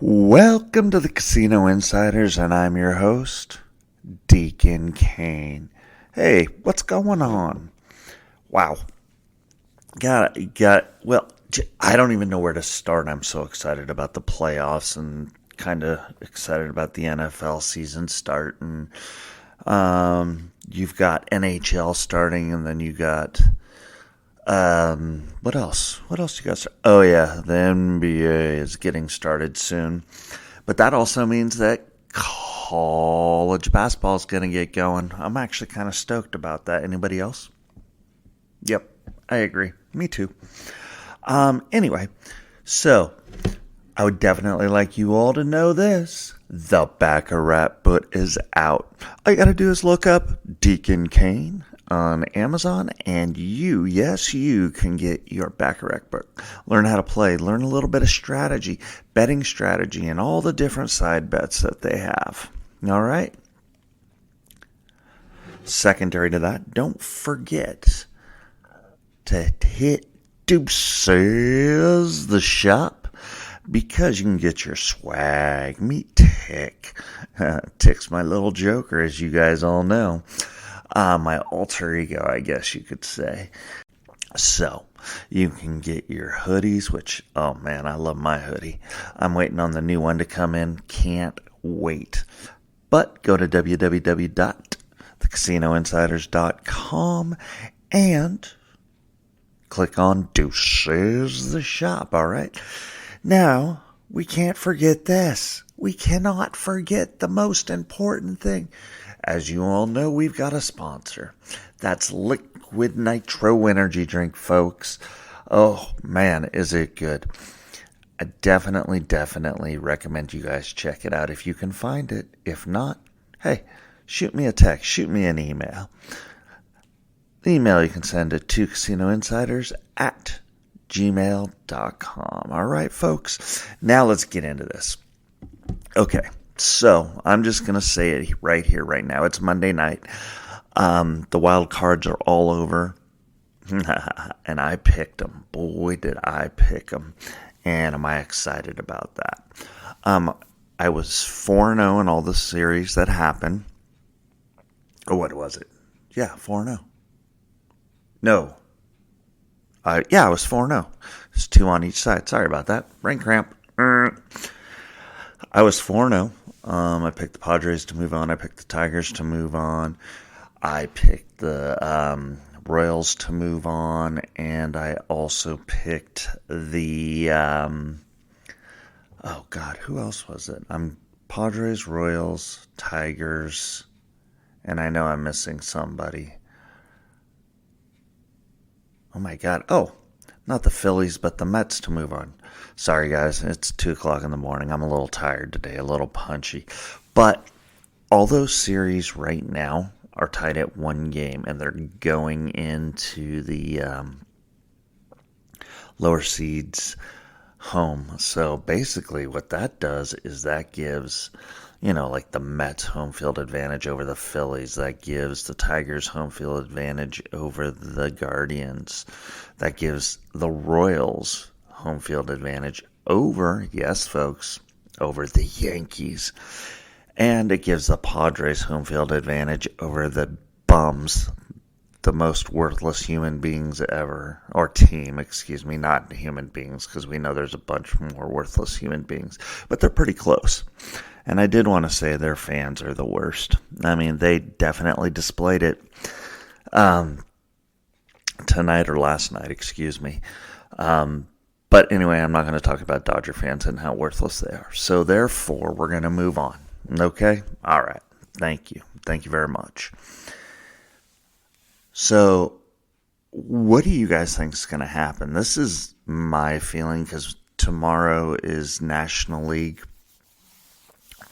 Welcome to the Casino Insiders, and I'm your host, Deacon Kane. Hey, what's going on? Wow. I don't even know where to start. I'm so excited about the playoffs and kind of excited about the NFL season starting. You've got NHL starting, and then you got what else? What else you got? Oh yeah, the NBA is getting started soon, but that also means that college basketball is going to get going. I'm actually kind of stoked about that. Anybody else? Yep, I agree. Me too. Anyway, so I would definitely like you all to know this. The Baccarat book is out. All you got to do is look up Deacon Kane on Amazon, and you can get your Baccarat book. Learn how to play, learn a little bit of strategy, betting strategy, and all the different side bets that they have. All right? Secondary to that, don't forget to hit Deuces the shop, because you can get your swag. Meet Tick. Tick's my little joker, as you guys all know. My alter ego, I guess you could say. So, you can get your hoodies, which, oh man, I love my hoodie. I'm waiting on the new one to come in. Can't wait. But go to www.thecasinoinsiders.com and click on Deuces the shop, all right? Now, we can't forget this. We cannot forget the most important thing. As you all know, we've got a sponsor. That's Liquid Nitro Energy Drink, folks. Oh, man, is it good. I definitely recommend you guys check it out if you can find it. If not, hey, shoot me a text, shoot me an email. The email you can send it to casinoinsiders@gmail.com. All right, folks. Now let's get into this. Okay, so I'm just going to say it right here, right now. It's Monday night. The wild cards are all over. And I picked them. Boy, did I pick them. And am I excited about that. I was 4-0 in all the series that happened. Or what was it? Yeah, 4-0. No. I was 4-0. It's 2 on each side. Sorry about that. Brain cramp. I was 4-0. I picked the Padres to move on. I picked the Tigers to move on. I picked the Royals to move on. And I also picked the... who else was it? Padres, Royals, Tigers, and I know I'm missing somebody. Oh my God. Oh, not the Phillies, but the Mets to move on. Sorry, guys. It's 2 o'clock in the morning. I'm a little tired today, a little punchy. But all those series right now are tied at 1 game, and they're going into the lower seeds home. So basically what that does is that gives, like the Mets home field advantage over the Phillies. That gives the Tigers home field advantage over the Guardians. That gives the Royals home field advantage over, yes folks, over the Yankees. And it gives the Padres home field advantage over the bums, the most worthless human beings ever, or team, excuse me, not human beings, because we know there's a bunch more worthless human beings, but they're pretty close. And I did want to say their fans are the worst. I mean, they definitely displayed it tonight or last night, excuse me. But anyway, I'm not going to talk about Dodger fans and how worthless they are. So therefore, we're going to move on. Okay? All right. Thank you. Thank you very much. So, what do you guys think is going to happen? This is my feeling, because tomorrow is National League,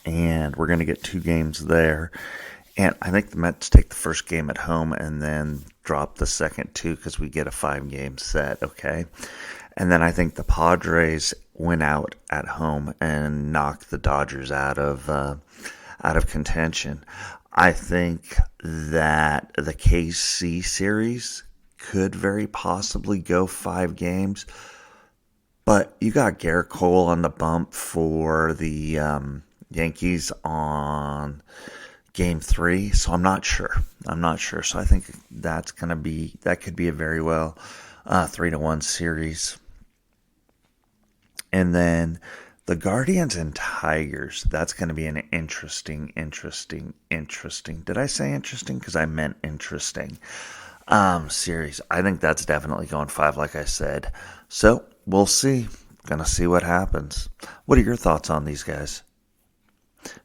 and we're going to get 2 games there. And I think the Mets take the first game at home and then drop the second 2, because we get a 5-game set, okay? And then I think the Padres win out at home and knock the Dodgers out of contention. I think that the KC series could very possibly go 5 games, But you got Garrett Cole on the bump for the Yankees on Game 3, so I'm not sure. So I think that could be a very well 3-1 series. And then the Guardians and Tigers, that's going to be an interesting. Did I say interesting? Because I meant interesting. Series. I think that's definitely going 5, like I said. So we'll see. Gonna see what happens. What are your thoughts on these guys?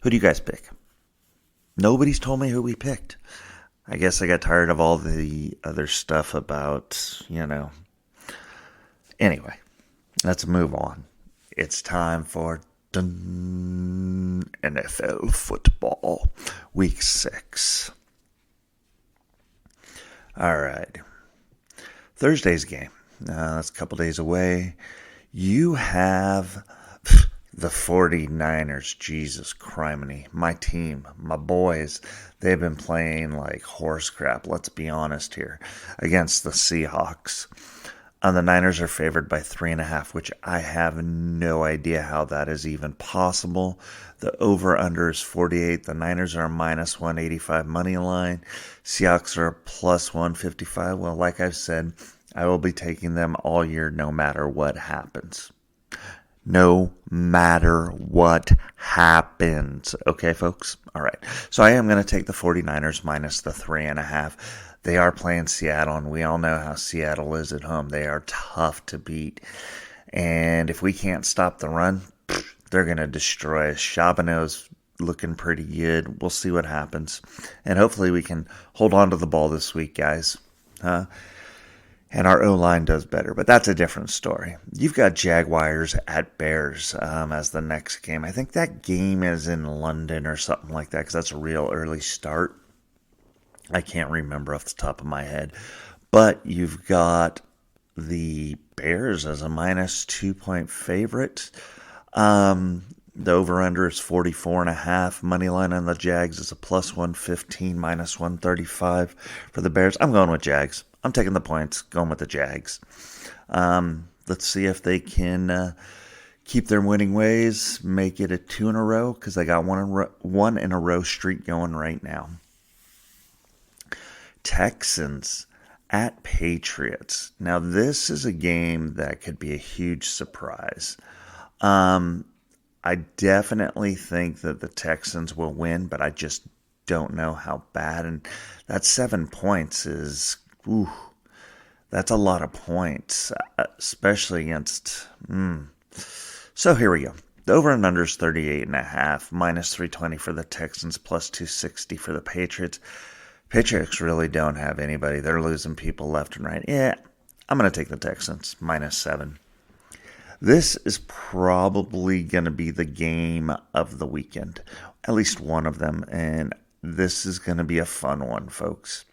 Who do you guys pick? Nobody's told me who we picked. I guess I got tired of all the other stuff about, Anyway, let's move on. It's time for NFL football, week 6. All right. Thursday's game. That's a couple days away. You have the 49ers. Jesus criminy. My team, my boys, they've been playing like horse crap, let's be honest here, against the Seahawks. The Niners are favored by 3.5, which I have no idea how that is even possible. The over-under is 48. The Niners are a minus 185 money line. Seahawks are a plus 155. Well, like I've said, I will be taking them all year no matter what happens. No matter what happens. Okay, folks? All right. So I am going to take the 49ers minus the 3.5. They are playing Seattle, and we all know how Seattle is at home. They are tough to beat. And if we can't stop the run, they're going to destroy us. Charbonneau's looking pretty good. We'll see what happens. And hopefully we can hold on to the ball this week, guys. And our O-line does better. But that's a different story. You've got Jaguars at Bears as the next game. I think that game is in London or something like that because that's a real early start. I can't remember off the top of my head. But you've got the Bears as a minus 2-point favorite. The over-under is 44.5. Money line on the Jags is a plus 115, minus 135 for the Bears. I'm going with Jags. I'm taking the points, going with the Jags. Let's see if they can keep their winning ways, make it a 2 in a row, because they got one in a row streak going right now. Texans at Patriots. Now, this is a game that could be a huge surprise. I definitely think that the Texans will win, but I just don't know how bad. And that 7 points is, that's a lot of points, especially against. So here we go. The over and under is 38.5, minus 320 for the Texans, plus 260 for the Patriots. Patriots really don't have anybody. They're losing people left and right. Yeah, I'm going to take the Texans, minus 7. This is probably going to be the game of the weekend, at least one of them, and this is going to be a fun one, folks.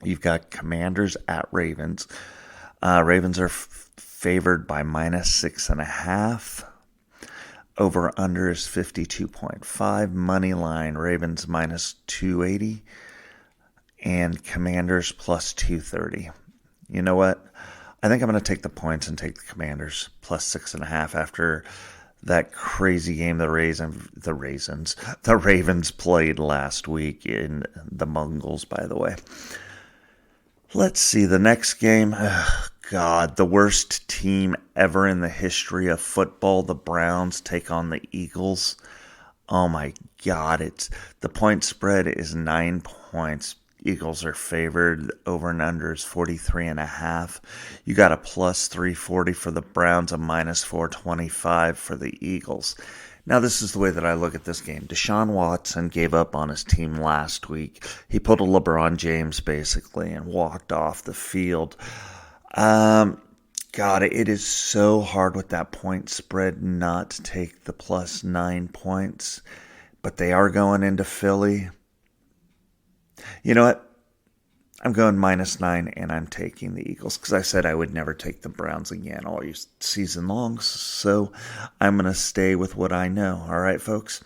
You've got Commanders at Ravens. Ravens are favored by minus 6.5. Over under is 52.5. Money line, Ravens minus 280. And Commanders plus 230. You know what? I think I'm going to take the points and take the Commanders plus 6.5 after that crazy game the Ravens played last week in the Mongols, by the way. Let's see the next game. God, the worst team ever in the history of football. The Browns take on the Eagles. Oh my God, the point spread is 9 points. Eagles are favored. Over and under is 43.5. You got a plus 340 for the Browns, a minus 425 for the Eagles. Now, this is the way that I look at this game. Deshaun Watson gave up on his team last week. He pulled a LeBron James, basically, and walked off the field. God, it is so hard with that point spread not to take the plus 9 points. But they are going into Philly. You know what? I'm going minus 9, and I'm taking the Eagles because I said I would never take the Browns again all season long. So I'm going to stay with what I know. All right, folks?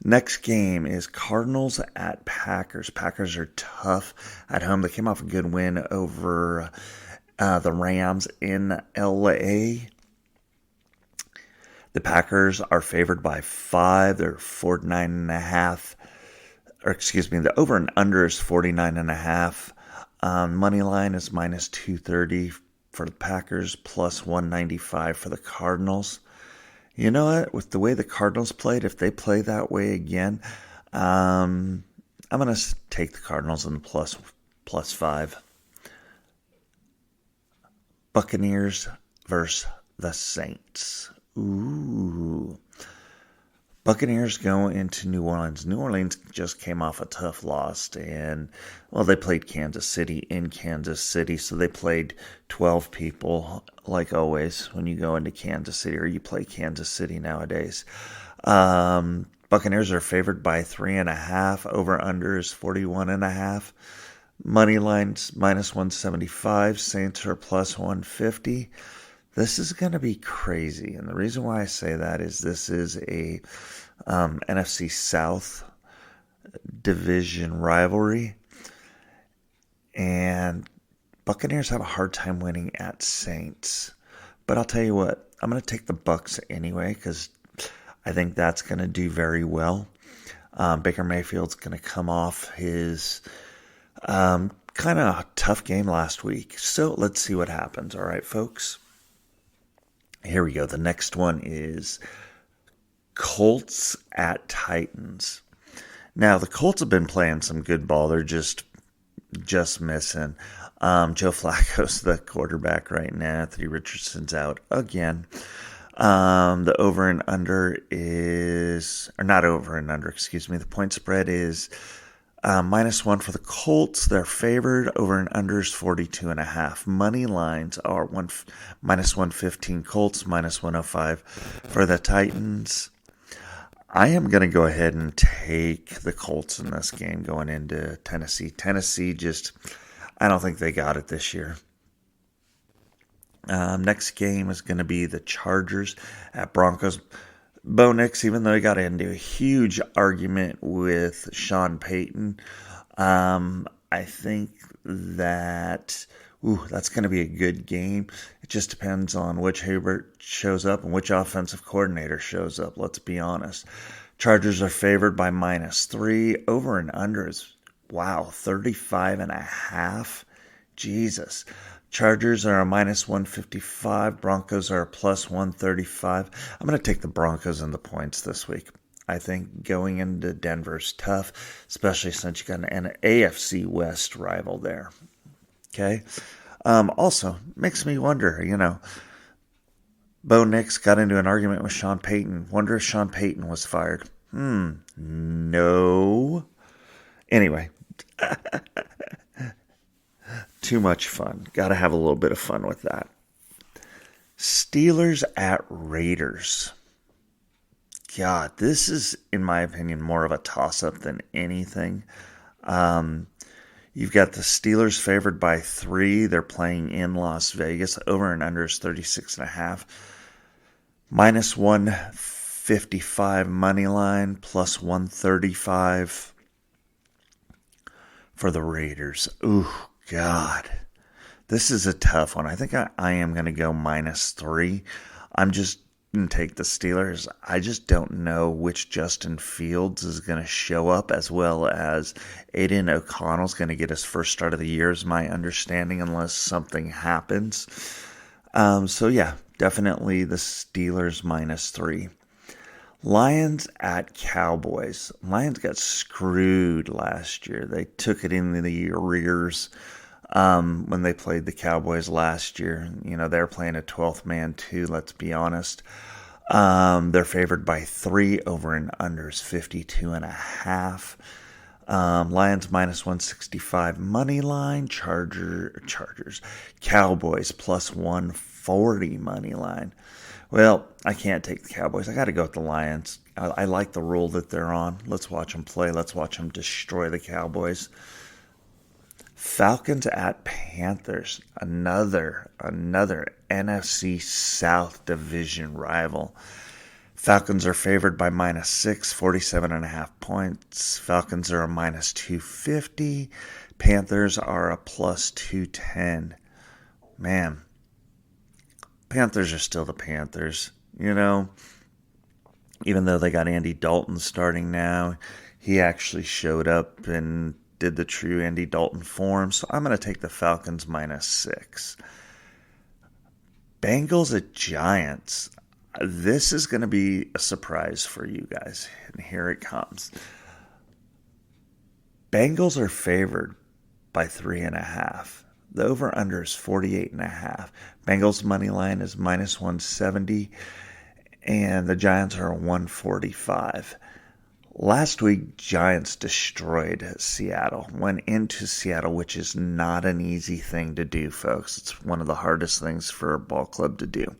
Next game is Cardinals at Packers. Packers are tough at home. They came off a good win over the Rams in L.A. The Packers are favored by 5. They're 49.5. Or excuse me, the over and under is 49.5. Money line is minus 230 for the Packers, plus 195 for the Cardinals. You know what? With the way the Cardinals played, if they play that way again, I'm going to take the Cardinals in the plus 5. Buccaneers versus the Saints. Ooh. Buccaneers go into New Orleans. New Orleans just came off a tough loss, and, well, they played Kansas City in Kansas City, so they played 12 people, like always, when you go into Kansas City, or you play Kansas City nowadays. Buccaneers are favored by 3.5. Over-under is 41.5. Money lines minus 175. Saints are plus 150. This is going to be crazy, and the reason why I say that is this is a NFC South division rivalry, and Buccaneers have a hard time winning at Saints. But I'll tell you what, I'm going to take the Bucs anyway because I think that's going to do very well. Baker Mayfield's going to come off his kind of tough game last week, so let's see what happens. All right, folks. Here we go. The next one is Colts at Titans. Now, the Colts have been playing some good ball. They're just missing. Joe Flacco's the quarterback right now. Anthony Richardson's out again. The over and under is, or not over and under, excuse me. The point spread is -1 for the Colts. They're favored. Over and under is 42.5. Money lines are -115 Colts, -105 for the Titans. I am going to go ahead and take the Colts in this game going into Tennessee. Tennessee just, I don't think they got it this year. Next game is going to be the Chargers at Broncos. Bo Nix, even though he got into a huge argument with Sean Payton, I think that that's going to be a good game. It just depends on which Herbert shows up and which offensive coordinator shows up, let's be honest. Chargers are favored by -3. Over and under is, 35.5. Jesus. Chargers are a -155. Broncos are a +135. I'm going to take the Broncos in the points this week. I think going into Denver's tough, especially since you got an AFC West rival there. Okay? Also, makes me wonder, Bo Nix got into an argument with Sean Payton. Wonder if Sean Payton was fired. No. Anyway. Too much fun. Got to have a little bit of fun with that. Steelers at Raiders. God, this is, in my opinion, more of a toss-up than anything. You've got the Steelers favored by 3. They're playing in Las Vegas. Over and under is 36.5. -155 money line, +135 for the Raiders. Ooh. God, this is a tough one. I think I am going to go -3. I'm just going to take the Steelers. I just don't know which Justin Fields is going to show up, as well as Aiden O'Connell's going to get his first start of the year, is my understanding, unless something happens. So, yeah, definitely the Steelers -3. Lions at Cowboys. Lions got screwed last year. They took it in the rears when they played the Cowboys last year. They're playing a 12th man too, let's be honest. They're favored by 3. Over and under is 52.5. Lions -165 money line. Chargers. Cowboys +140 money line. Well, I can't take the Cowboys. I got to go with the Lions. I like the role that they're on. Let's watch them play. Let's watch them destroy the Cowboys. Falcons at Panthers. Another NFC South division rival. Falcons are favored by -6, 47.5 points. Falcons are a -250. Panthers are a +210. Man, Panthers are still the Panthers. Even though they got Andy Dalton starting now, he actually showed up and did the true Andy Dalton form. So I'm going to take the Falcons -6. Bengals at Giants. This is going to be a surprise for you guys. And here it comes. Bengals are favored by 3.5. The over-under is 48.5. Bengals money line is -170, and the Giants are 145. Last week, Giants destroyed Seattle, went into Seattle, which is not an easy thing to do, folks. It's one of the hardest things for a ball club to do.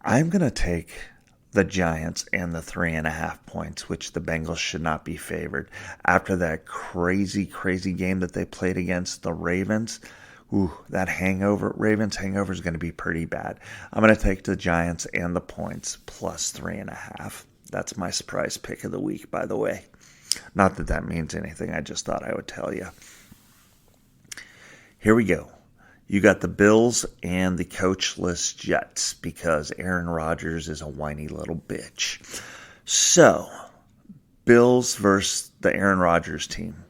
I'm going to take the Giants and the 3.5 points, which the Bengals should not be favored. After that crazy game that they played against the Ravens, that Ravens hangover is going to be pretty bad. I'm going to take the Giants and the points plus 3.5. That's my surprise pick of the week, by the way. Not that that means anything. I just thought I would tell you. Here we go. You got the Bills and the coachless Jets because Aaron Rodgers is a whiny little bitch. So, Bills versus the Aaron Rodgers team.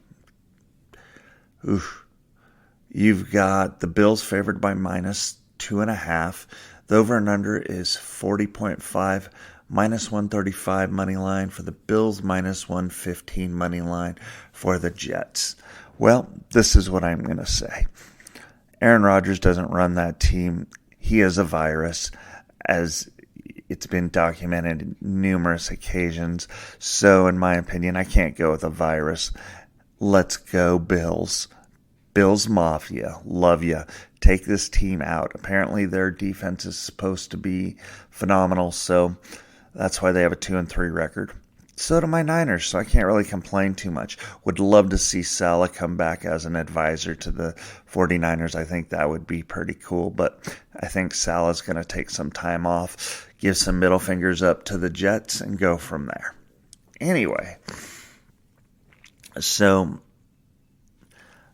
You've got the Bills favored by -2.5. The over and under is 40.5. -135 money line for the Bills, -115 money line for the Jets. Well, this is what I'm going to say. Aaron Rodgers doesn't run that team. He is a virus, as it's been documented numerous occasions. So, in my opinion, I can't go with a virus. Let's go Bills. Bills Mafia. Love ya. Take this team out. Apparently, their defense is supposed to be phenomenal, so that's why they have a 2-3 record. So do my Niners, so I can't really complain too much. Would love to see Saleh come back as an advisor to the 49ers. I think that would be pretty cool, but I think Saleh's going to take some time off, give some middle fingers up to the Jets, and go from there. Anyway, so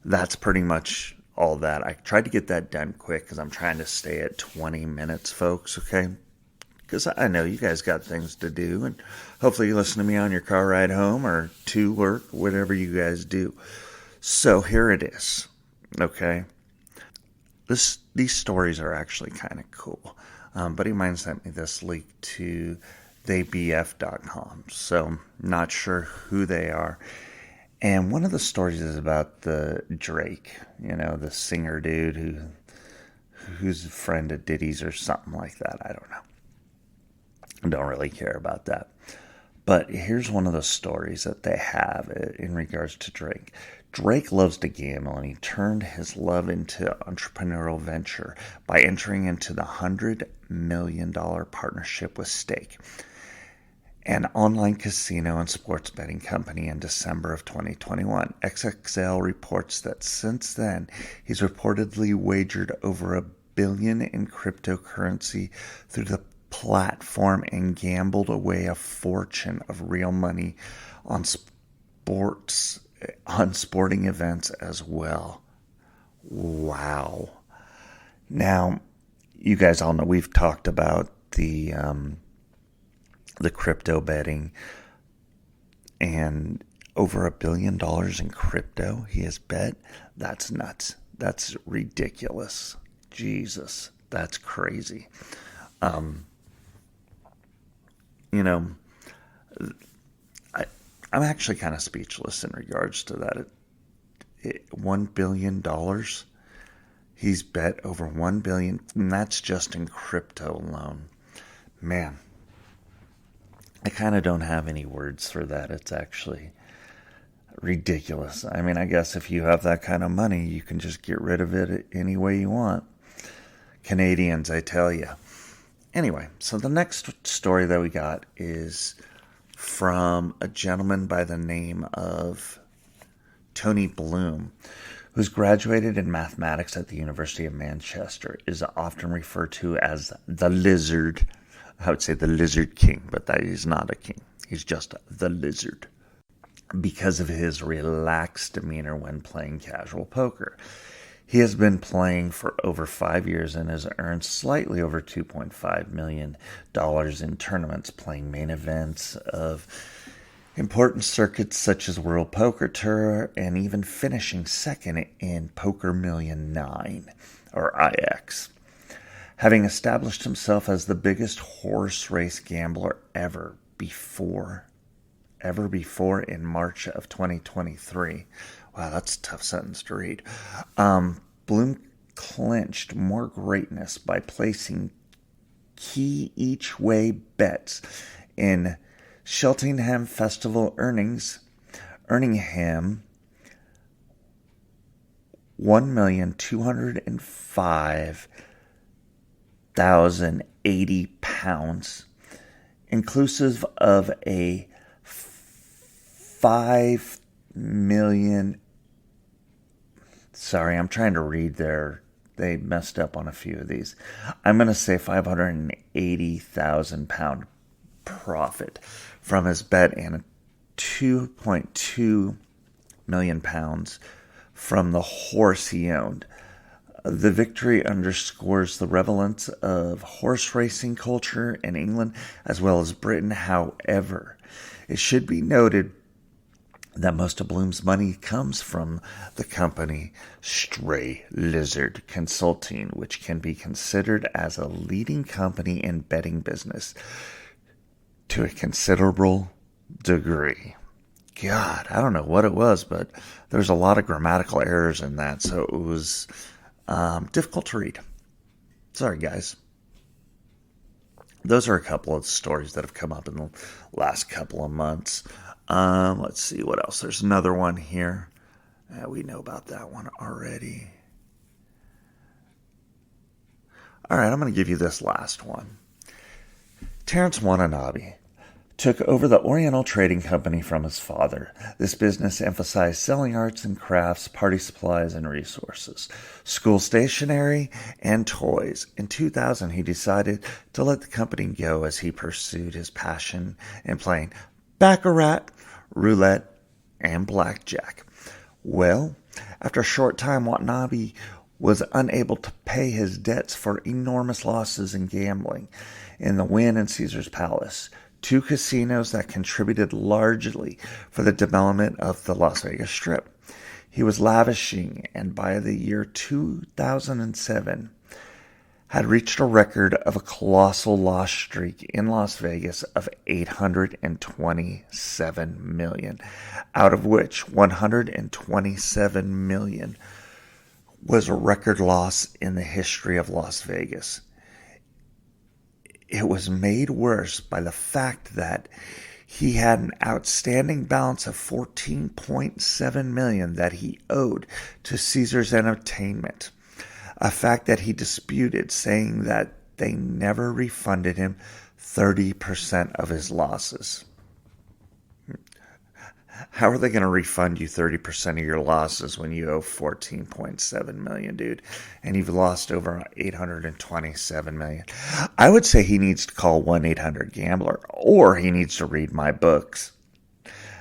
that's pretty much all that. I tried to get that done quick because I'm trying to stay at 20 minutes, folks, okay? Because I know you guys got things to do, and hopefully you listen to me on your car ride home or to work, whatever you guys do. So here it is, okay? These stories are actually kind of cool. Buddy of mine sent me this link to theybf.com, so not sure who they are. And one of the stories is about the Drake, the singer dude who's a friend of Diddy's or something like that. I don't know. Don't really care about that. But here's one of the stories that they have in regards to Drake. Drake loves to gamble, and he turned his love into entrepreneurial venture by entering into the $100 million partnership with Stake, an online casino and sports betting company, in December of 2021. XXL reports that since then, he's reportedly wagered over $1 billion in cryptocurrency through the platform and gambled away a fortune of real money on sporting events as well. Wow. Now, you guys all know we've talked about the crypto betting, and over $1 billion in crypto he has bet. That's nuts. That's ridiculous. Jesus, that's crazy. I'm actually kind of speechless in regards to that. $1 billion. He's bet over $1 billion, and that's just in crypto alone. Man, I kind of don't have any words for that. It's actually ridiculous. I mean, I guess if you have that kind of money, you can just get rid of it any way you want. Canadians, I tell you. Anyway, so the next story that we got is from a gentleman by the name of Tony Bloom, who's graduated in mathematics at the University of Manchester, is often referred to as the Lizard. I would say the Lizard King, but that he's not a king. He's just the Lizard because of his relaxed demeanor when playing casual poker. He has been playing for over 5 years and has earned slightly over $2.5 million in tournaments, playing main events of important circuits such as World Poker Tour and even finishing second in Poker Million 9, or IX. Having established himself as the biggest horse race gambler ever before in March of 2023. Wow, that's a tough sentence to read. Bloom clinched more greatness by placing key each-way bets in Cheltenham Festival earning him £1,205,080, inclusive of a $5 million. Sorry, I'm trying to read there. They messed up on a few of these. I'm going to say £580,000 profit from his bet and £2.2 million from the horse he owned. The victory underscores the relevance of horse racing culture in England as well as Britain. However, it should be noted that most of Bloom's money comes from the company Stray Lizard Consulting, which can be considered as a leading company in betting business to a considerable degree. God, I don't know what it was, but there's a lot of grammatical errors in that, so it was difficult to read. Sorry, guys. Those are a couple of stories that have come up in the last couple of months. Let's see what else. There's another one here. We know about that one already. All right, I'm going to give you this last one. Terence Watanabe took over the Oriental Trading Company from his father. This business emphasized selling arts and crafts, party supplies, and resources, school stationery, and toys. In 2000, he decided to let the company go as he pursued his passion in playing baccarat, roulette, and blackjack. Well, after a short time, Watanabe was unable to pay his debts for enormous losses in gambling in the Wynn and Caesars Palace, two casinos that contributed largely for the development of the Las Vegas Strip. He was lavishing, and by the year 2007, had reached a record of a colossal loss streak in Las Vegas of $827 million, out of which $127 million was a record loss in the history of Las Vegas. It was made worse by the fact that he had an outstanding balance of $14.7 million that he owed to Caesars Entertainment, a fact that he disputed, saying that they never refunded him 30% of his losses. How are they going to refund you 30% of your losses when you owe $14.7 million, dude? And you've lost over $827 million. I would say he needs to call 1-800-GAMBLER, or he needs to read my books,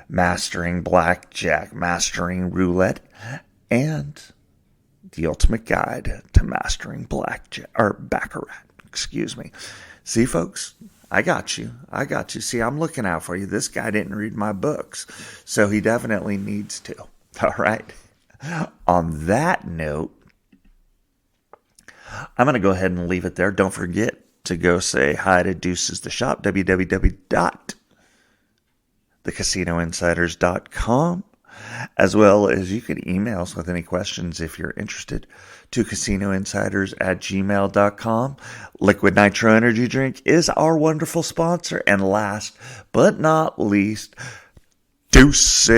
Mastering Blackjack, Mastering Roulette, and The Ultimate Guide to Mastering Blackjack, or Baccarat, excuse me. See, folks? I got you. See, I'm looking out for you. This guy didn't read my books, so he definitely needs to. All right. On that note, I'm going to go ahead and leave it there. Don't forget to go say hi to Deuces the Shop, www.thecasinoinsiders.com, as well as you can email us with any questions if you're interested to casinoinsiders@gmail.com. Liquid Nitro Energy Drink is our wonderful sponsor. And last but not least, Deuces.